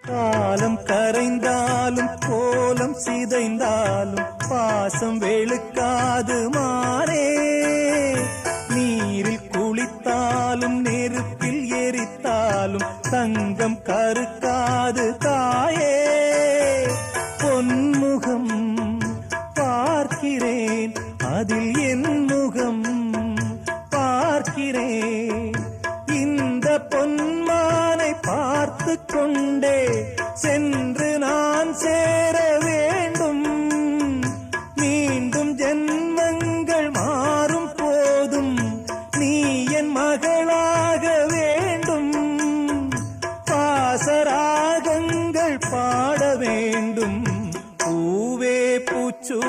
காலம் கரைந்தாலும் கோலம் சிதைந்தாலும் பாசம் வெளுக்காது மாறே. நீரில் குளித்தாலும் நெருப்பில் எரித்தாலும் தங்கம் கருக்காது தாயே. பொன்முகம் பார்க்கிறேன், அதில் என் முகம் பார்க்கிறேன். இந்த பொன்மானை பார்த்து கொண்டே சென்று நான் சேர வேண்டும். மீண்டும் ஜென்மங்கள் மாறும் போதும் நீ என் மகளாக வேண்டும். பாசராகங்கள் பாட வேண்டும். பூவே பூச்சூ